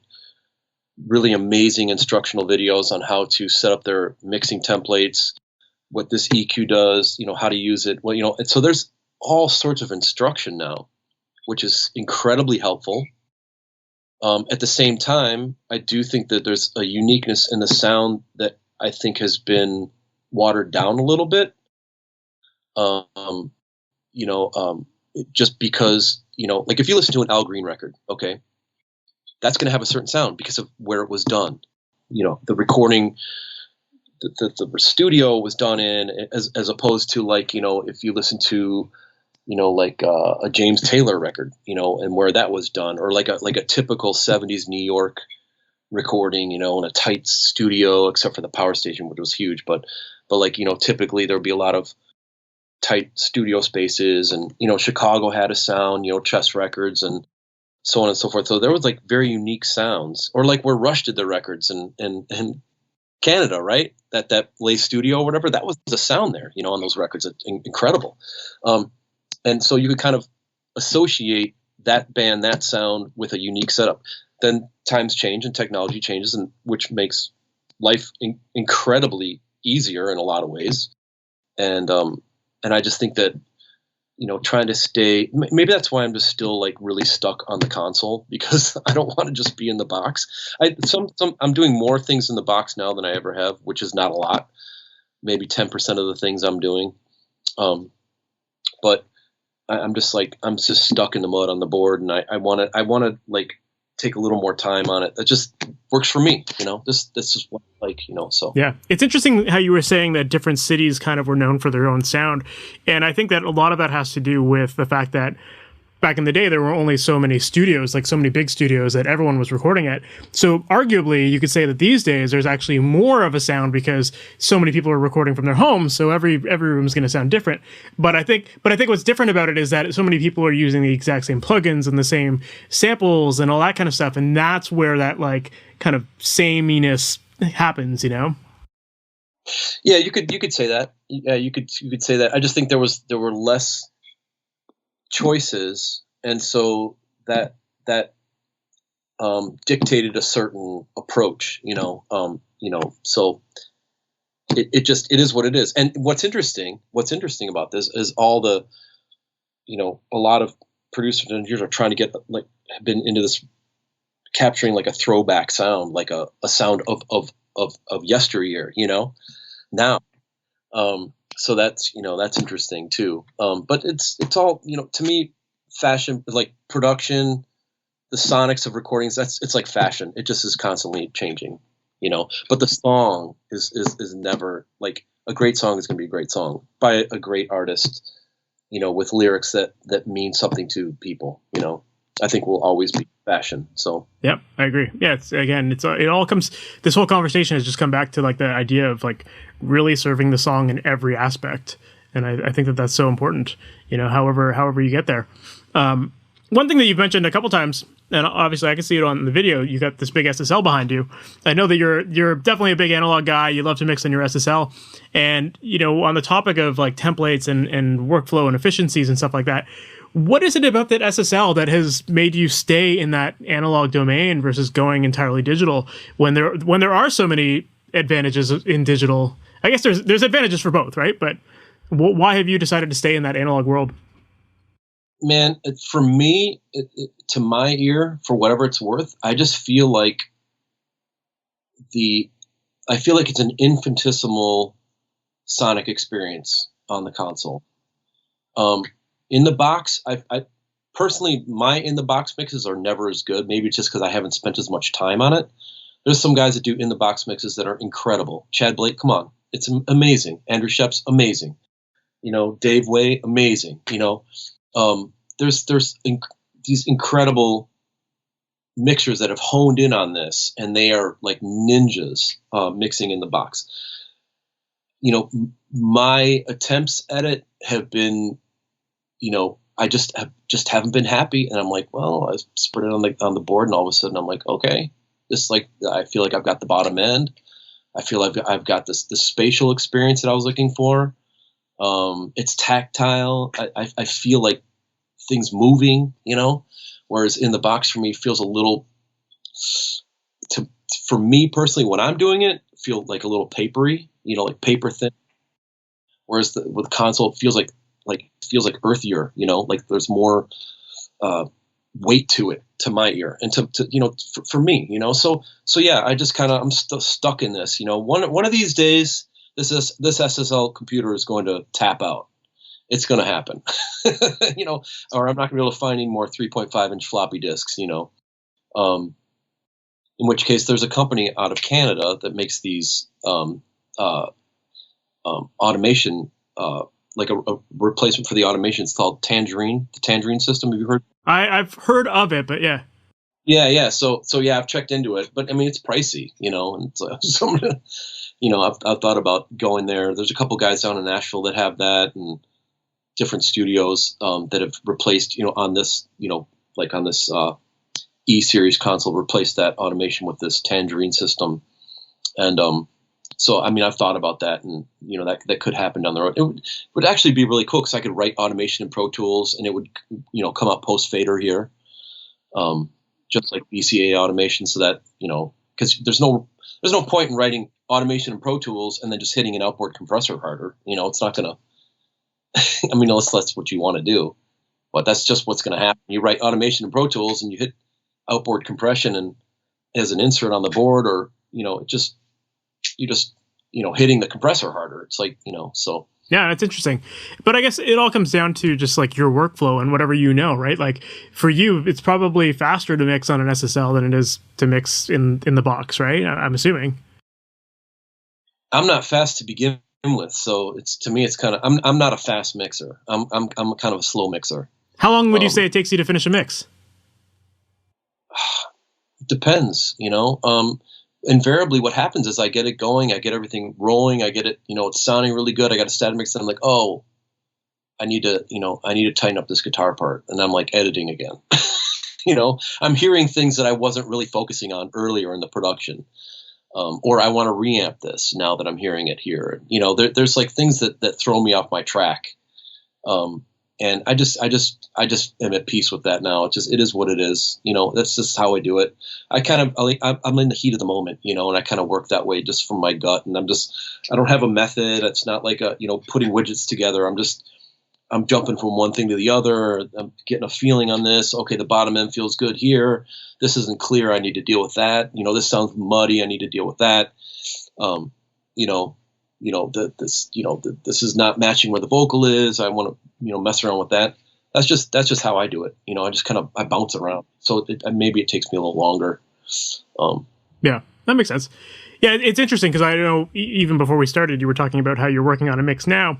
really amazing instructional videos on how to set up their mixing templates, what this EQ does, how to use it. Well, and so there's all sorts of instruction now, which is incredibly helpful. At the same time, I do think that there's a uniqueness in the sound that I think has been watered down a little bit. Just because, like if you listen to an Al Green record, okay, that's going to have a certain sound because of where it was done. The recording, the studio was done in, as opposed to like, if you listen to, like a James Taylor record, and where that was done, or like a typical 70s New York recording, in a tight studio, except for the power station, which was huge. But like, typically there'd be a lot of tight studio spaces, and Chicago had a sound, Chess Records and so on and so forth. So there was like very unique sounds, or like where Rush did their records and Canada, right? That Lay Studio or whatever, that was the sound there, on those records. It's incredible. And so you could kind of associate that band, that sound with a unique setup. Then times change and technology changes, and which makes life incredibly easier in a lot of ways. And I just think that, trying to stay, maybe that's why I'm just still like really stuck on the console, because I don't want to just be in the box. I'm doing more things in the box now than I ever have, which is not a lot, maybe 10% of the things I'm doing. But I'm just stuck in the mud on the board, and I want to like take a little more time on it. That just works for me, this is what I like, so. Yeah. It's interesting how you were saying that different cities kind of were known for their own sound. And I think that a lot of that has to do with the fact that back in the day, there were only so many studios, like so many big studios that everyone was recording at. So arguably you could say that these days there's actually more of a sound because so many people are recording from their homes. So every room is going to sound different. But I think what's different about it is that so many people are using the exact same plugins and the same samples and all that kind of stuff. And that's where that like kind of sameness happens, Yeah, you could say that. Yeah, you could say that. I just think there were less choices, and so that dictated a certain approach, so it is what it is. And what's interesting about this is all the, a lot of producers and engineers are trying to get, like, have been into this, capturing like a throwback sound, like a sound of yesteryear, now. So that's interesting too. But it's all, to me, fashion, like production, the sonics of recordings, it's like fashion. It just is constantly changing, but the song is never, like, a great song is going to be a great song by a great artist, with lyrics that mean something to people, I think will always be fashion. So yep, I agree. Yeah, it all comes. This whole conversation has just come back to like the idea of like really serving the song in every aspect, and I think that that's so important. However you get there. One thing that you've mentioned a couple times, and obviously I can see it on the video, you got this big SSL behind you. I know that you're definitely a big analog guy. You love to mix on your SSL, and on the topic of like templates and workflow and efficiencies and stuff like that. What is it about that SSL that has made you stay in that analog domain versus going entirely digital when there are so many advantages in digital? I guess there's advantages for both, right? But why have you decided to stay in that analog world? Man, for me, to my ear, for whatever it's worth, I just feel like it's an infinitesimal sonic experience on the console. In the box, I personally, my in the box mixes are never as good. Maybe it's just because I haven't spent as much time on it. There's some guys that do in the box mixes that are incredible. Chad Blake, come on, it's amazing. Andrew Sheps, amazing. Dave Way, amazing. There's these incredible mixers that have honed in on this, and they are like ninjas mixing in the box. My attempts at it have been, I just haven't been happy, and I'm like, well, I spread it on the board, and all of a sudden I'm like, okay, this, like, I feel like I've got the bottom end. I feel like I've got this spatial experience that I was looking for. It's tactile. I feel like things moving, whereas in the box for me feels a little, for me personally, when I'm doing it, feel like a little papery, like paper thin. Whereas with the console, it feels like earthier, like there's more weight to it, to my ear, and to for me, So yeah, I just I'm stuck in this. One of these days, this SSL computer is going to tap out. It's going to happen, or I'm not going to be able to find any more 3.5-inch floppy disks, in which case there's a company out of Canada that makes these automation, like a replacement for the automation. It's called Tangerine, the Tangerine system. Have you heard? I've heard of it, but yeah. Yeah. So yeah, I've checked into it, but I mean, it's pricey, and so, I've thought about going there. There's a couple guys down in Nashville that have that, and different studios that have replaced, on this, like on this E series console, replaced that automation with this Tangerine system. And so, I mean, I've thought about that, and that could happen down the road. It would actually be really cool because I could write automation in Pro Tools, and it would come out post fader here, just like VCA automation. So that because there's no point in writing automation in Pro Tools and then just hitting an outboard compressor harder. It's not gonna. I mean, unless that's what you want to do, but that's just what's going to happen. You write automation in Pro Tools and you hit outboard compression and as an insert on the board, or you just hitting the compressor harder. It's like so. Yeah, that's interesting. But I guess it all comes down to just like your workflow and whatever right? Like for you, it's probably faster to mix on an SSL than it is to mix in the box, right? I'm assuming. I'm not fast to begin with, so to me it's kind of I'm not a fast mixer. I'm kind of a slow mixer. How long would you say it takes you to finish a mix? Depends, invariably what happens is I get it going, I get everything rolling, I get it, it's sounding really good. I got a static mix and I'm like, oh, I need to tighten up this guitar part, and I'm like editing again. I'm hearing things that I wasn't really focusing on earlier in the production. Or I want to reamp this now that I'm hearing it here. There's like things that throw me off my track. And I just am at peace with that now. It is what it is. That's just how I do it. I'm in the heat of the moment, and I kind of work that way just from my gut. And I don't have a method. It's not like putting widgets together. I'm jumping from one thing to the other. I'm getting a feeling on this. Okay, the bottom end feels good here. This isn't clear. I need to deal with that. This sounds muddy. I need to deal with that. This is not matching where the vocal is. I want to, mess around with that. That's just how I do it. I just I bounce around. So maybe it takes me a little longer. Yeah, that makes sense. Yeah, it's interesting because I know even before we started, you were talking about how you're working on a mix now,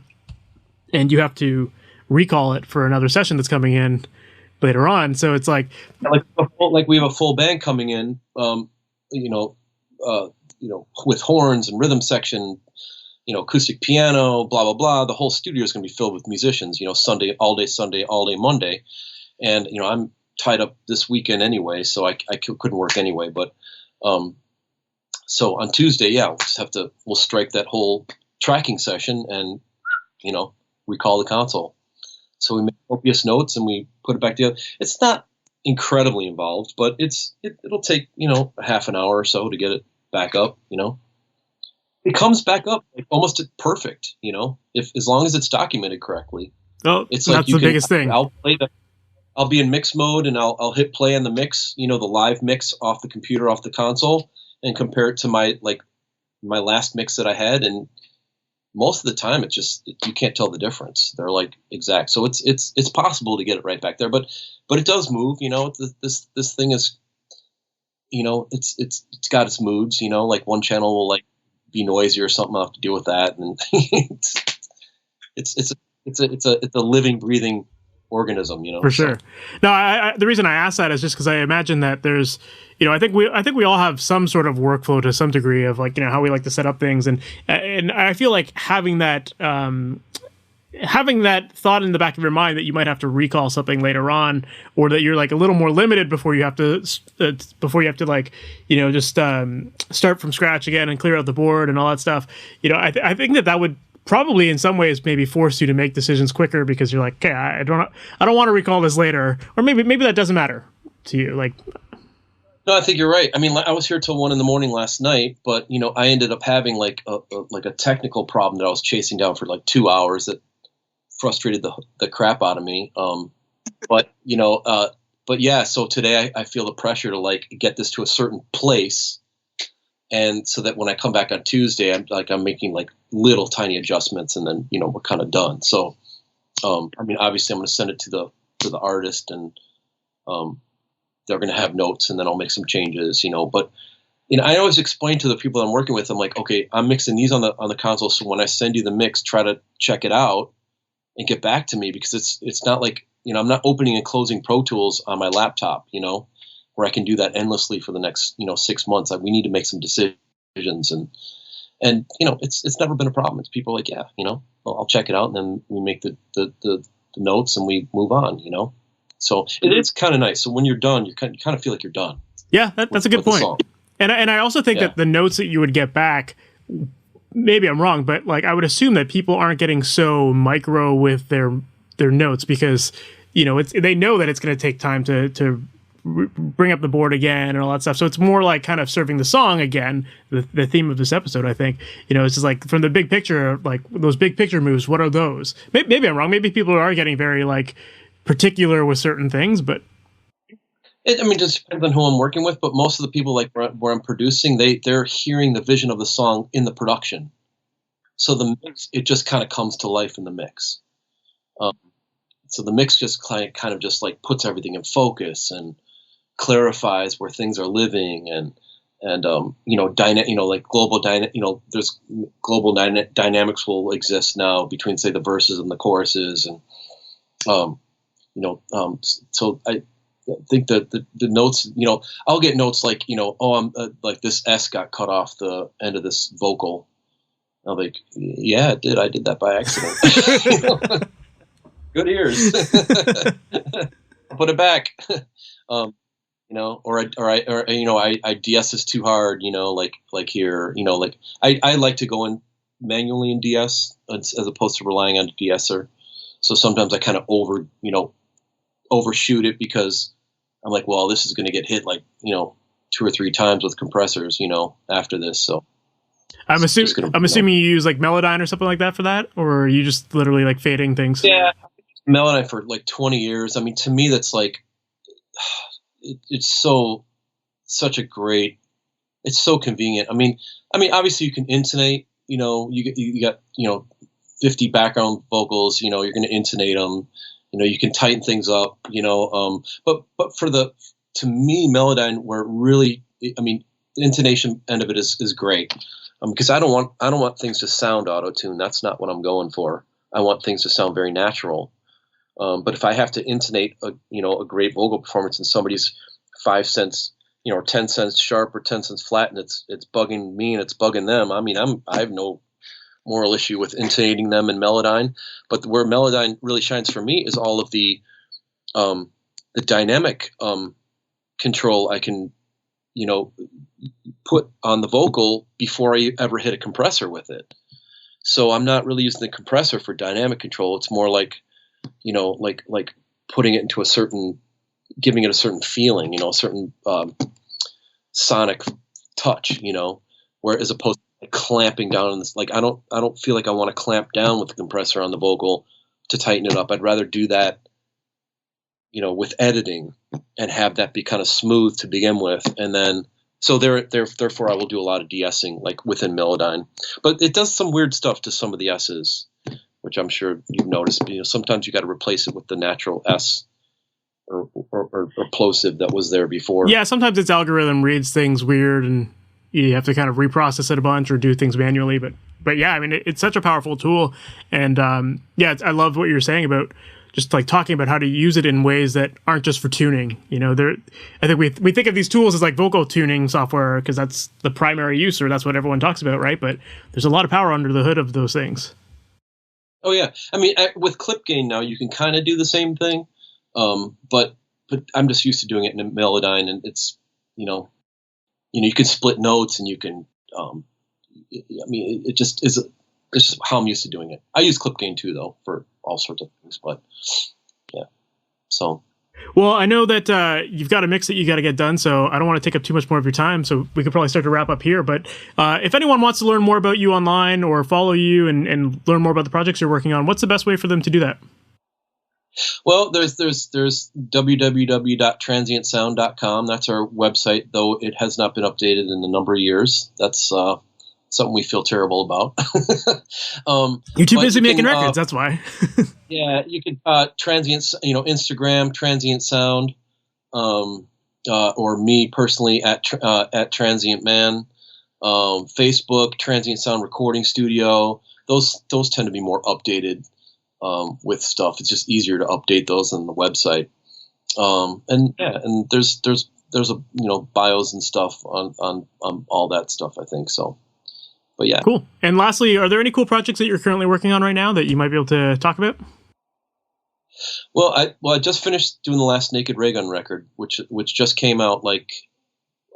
and you have to recall it for another session that's coming in later on. So it's like we have a full band coming in, with horns and rhythm section, acoustic piano, blah, blah, blah. The whole studio is going to be filled with musicians, Sunday, all day Monday. And, I'm tied up this weekend anyway, so I couldn't work anyway. But so on Tuesday, we'll strike that whole tracking session and, recall the console. So we make copious notes and we put it back together. It's not incredibly involved, but it'll take, a half an hour or so to get it back up, It comes back up like almost perfect, as long as it's documented correctly. Oh, it's like that's the biggest thing. I'll be in mix mode and I'll hit play on the mix, the live mix off the computer, off the console, and compare it to my last mix that I had, and most of the time it's just you can't tell the difference. They're like exact. So it's possible to get it right back there, but it does move. This thing is, it's got its moods. Like one channel will be noisy or something. I'll have to deal with that, and it's a living, breathing organism, For sure. No, the reason I asked that is just because I imagine that there's, I think we all have some sort of workflow to some degree of how we like to set up things, and I feel like having that thought in the back of your mind that you might have to recall something later on, or that you're a little more limited before you have to just start from scratch again and clear out the board and all that stuff. I think that would probably in some ways maybe force you to make decisions quicker because you're like, okay, I don't want to recall this later, or maybe that doesn't matter to you. No, I think you're right. I mean, I was here till 1 a.m. last night, but I ended up having a technical problem that I was chasing down for 2 hours that frustrated the crap out of me. But yeah, so today I feel the pressure to get this to a certain place. And so that when I come back on Tuesday, I'm making little tiny adjustments, and then we're kind of done. So, I mean, obviously, I'm going to send it to the artist, and they're going to have notes, and then I'll make some changes. But I always explain to the people I'm working with, I'm like, okay, I'm mixing these on the console, so when I send you the mix, try to check it out and get back to me, because it's not I'm not opening and closing Pro Tools on my laptop, where I can do that endlessly for the next 6 months. We need to make some decisions, And it's never been a problem. It's people like, yeah, well, I'll check it out, and then we make the notes and we move on. So it's kind of nice. So when you're done, you kind of feel like you're done. Yeah, that's a good point. And I also think that the notes that you would get back, maybe I'm wrong, but like I would assume that people aren't getting so micro with their notes because they know that it's going to take time to bring up the board again and all that stuff. So it's more like kind of serving the song again, the theme of this episode, I think. It's just like from the big picture, like those big picture moves, what are those? Maybe I'm wrong. Maybe people are getting very like particular with certain things, but it just depends on who I'm working with, but most of the people like where I'm producing, they're hearing the vision of the song in the production. So the mix, it just kind of comes to life in the mix. So the mix just kind of just like puts everything in focus and clarifies where things are living and like there's global dynamics will exist now between say the verses and the choruses and so I think that the notes, I'll get notes like, I'm like this S got cut off the end of this vocal. I'm like, yeah, it did. I did that by accident. Good ears. Put it back. Or I DS this too hard, like here, like I like to go in manually in DS as opposed to relying on a de-esser. So sometimes I kind of overshoot it because I'm like, well, this is going to get hit like, 2 or 3 times with compressors, after this. So I'm assuming you use like Melodyne or something like that for that, or are you just literally like fading things? Yeah. Melodyne for like 20 years. To me, that's like, it's such a great, it's so convenient. Obviously you can intonate, you got, 50 background vocals, you're going to intonate them, you can tighten things up, but to me, Melodyne, where really, the intonation end of it is great. Because I don't want things to sound auto-tuned. That's not what I'm going for. I want things to sound very natural. But if I have to intonate a great vocal performance and somebody's 5 cents, or 10 cents sharp or 10 cents flat, and it's bugging me and it's bugging them, I have no moral issue with intonating them in Melodyne. But where Melodyne really shines for me is all of the dynamic control I can put on the vocal before I ever hit a compressor with it. So I'm not really using the compressor for dynamic control. It's more like like putting it into giving it a certain feeling, a certain sonic touch, where as opposed to like clamping down on this, like I don't feel like I want to clamp down with the compressor on the vocal to tighten it up. I'd rather do that, with editing and have that be kind of smooth to begin with. And then, so therefore I will do a lot of de-essing like within Melodyne, but it does some weird stuff to some of the S's, which I'm sure you've noticed. Sometimes you got to replace it with the natural S or plosive that was there before. Yeah, sometimes its algorithm reads things weird, and you have to kind of reprocess it a bunch or do things manually. But yeah, it's such a powerful tool, and I love what you're saying about just like talking about how to use it in ways that aren't just for tuning. I think we think of these tools as like vocal tuning software because that's the primary use, or that's what everyone talks about, right? But there's a lot of power under the hood of those things. Oh yeah, with clip gain now you can kind of do the same thing, but I'm just used to doing it in Melodyne, and it's you can split notes and you can it just is. It's just how I'm used to doing it. I use clip gain too, though, for all sorts of things. But yeah, so. Well, I know that you've got a mix that you got to get done, so I don't want to take up too much more of your time. So we could probably start to wrap up here. But if anyone wants to learn more about you online or follow you and learn more about the projects you're working on, what's the best way for them to do that? Well, there's www.transientsound.com. That's our website, though it has not been updated in a number of years. That's something we feel terrible about. You're too busy making records, that's why. Yeah, you could Transient, Instagram, Transient Sound, or me personally at Transient Man, Facebook, Transient Sound Recording Studio. Those tend to be more updated with stuff. It's just easier to update those on the website. And there's a bios and stuff on all that stuff, I think so. But yeah. Cool. And lastly, are there any cool projects that you're currently working on right now that you might be able to talk about? Well, I just finished doing the last Naked Raygun record, which just came out like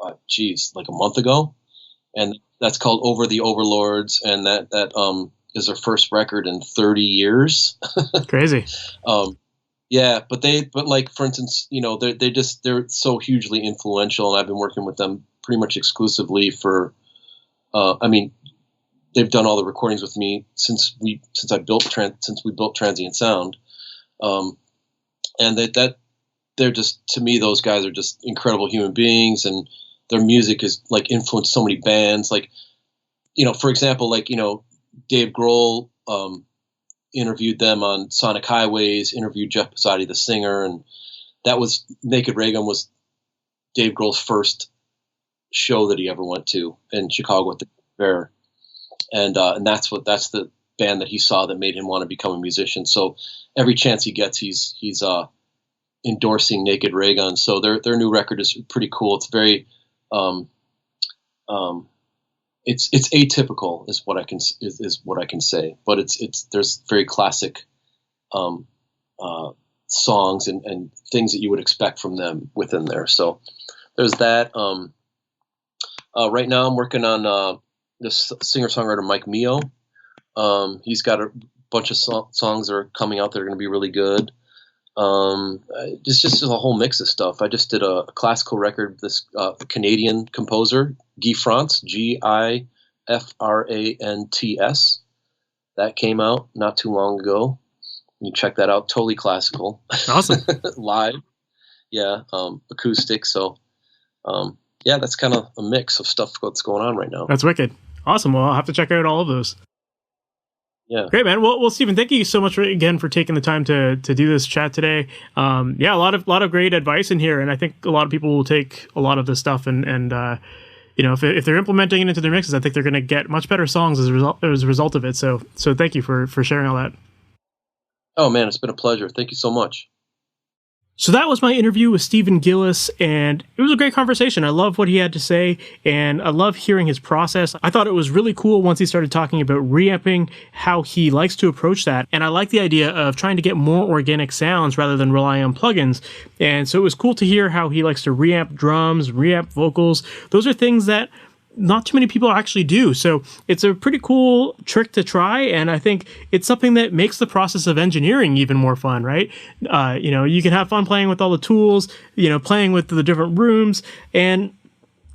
a month ago, and that's called Over the Overlords, and that is their first record in 30 years. Crazy. Yeah, but like, for instance, they're so hugely influential, and I've been working with them pretty much exclusively for. They've done all the recordings with me since we built Transient Sound, and that they're just, to me, those guys are just incredible human beings, and their music has like influenced so many bands. Like, for example, like Dave Grohl interviewed them on Sonic Highways, interviewed Jeff Pezzati, the singer, and that was Naked Raygun was Dave Grohl's first show that he ever went to in Chicago at the fair. And that's the band that he saw that made him want to become a musician. So every chance he gets, he's endorsing Naked Raygun. So their new record is pretty cool. It's very, it's atypical is what I can say. But there's very classic songs and things that you would expect from them within there. So there's that. Right now I'm working on this singer-songwriter Mike Mio. He's got a bunch of songs that are coming out that are going to be really good. It's just a whole mix of stuff. I just did a classical record. This Canadian composer, Guy France, Gifrants. That came out not too long ago. You check that out. Totally classical. Awesome. Live. Yeah. Acoustic. So, yeah, that's kind of a mix of stuff that's going on right now. That's wicked. Awesome. Well, I'll have to check out all of those. Yeah. Great, man. Well, Stephen, thank you so much again for taking the time to do this chat today. Yeah, a lot of great advice in here, and I think a lot of people will take a lot of this stuff and if they're implementing it into their mixes, I think they're going to get much better songs as a result of it. So thank you for sharing all that. Oh man, it's been a pleasure. Thank you so much. So that was my interview with Stephen Gillis, and it was a great conversation. I love what he had to say, and I love hearing his process. I thought it was really cool once he started talking about reamping, how he likes to approach that, and I like the idea of trying to get more organic sounds rather than rely on plugins. And so it was cool to hear how he likes to reamp drums, reamp vocals. Those are things that not too many people actually do. So it's a pretty cool trick to try. And I think it's something that makes the process of engineering even more fun, right? You can have fun playing with all the tools, playing with the different rooms, and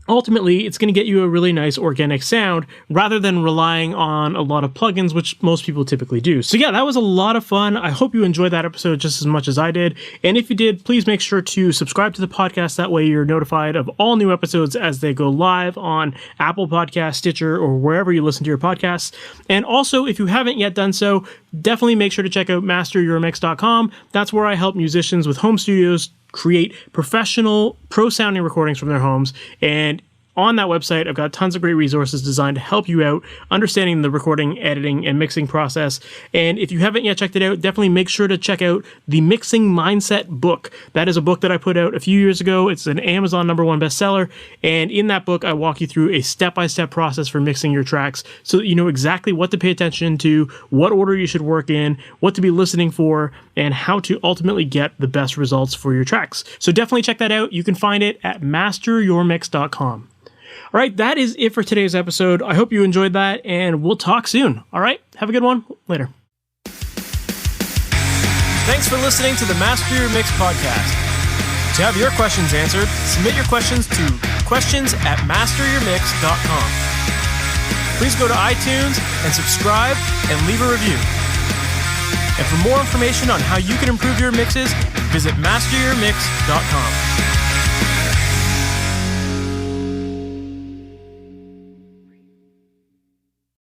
ultimately, it's going to get you a really nice organic sound rather than relying on a lot of plugins, which most people typically do. So yeah, that was a lot of fun. I hope you enjoyed that episode just as much as I did. And if you did, please make sure to subscribe to the podcast. That way you're notified of all new episodes as they go live on Apple Podcasts, Stitcher, or wherever you listen to your podcasts. And also, if you haven't yet done so, definitely make sure to check out MasterYourMix.com. That's where I help musicians with home studios create professional pro-sounding recordings from their homes. And on that website, I've got tons of great resources designed to help you out understanding the recording, editing, and mixing process. And if you haven't yet checked it out, definitely make sure to check out the Mixing Mindset book. That is a book that I put out a few years ago. It's an Amazon #1 bestseller. And in that book, I walk you through a step-by-step process for mixing your tracks so that you know exactly what to pay attention to, what order you should work in, what to be listening for, and how to ultimately get the best results for your tracks. So definitely check that out. You can find it at MasterYourMix.com. All right, that is it for today's episode. I hope you enjoyed that, and we'll talk soon. All right, have a good one. Later. Thanks for listening to the Master Your Mix podcast. To have your questions answered, submit your questions to questions@masteryourmix.com. Please go to iTunes and subscribe and leave a review. And for more information on how you can improve your mixes, visit MasterYourMix.com.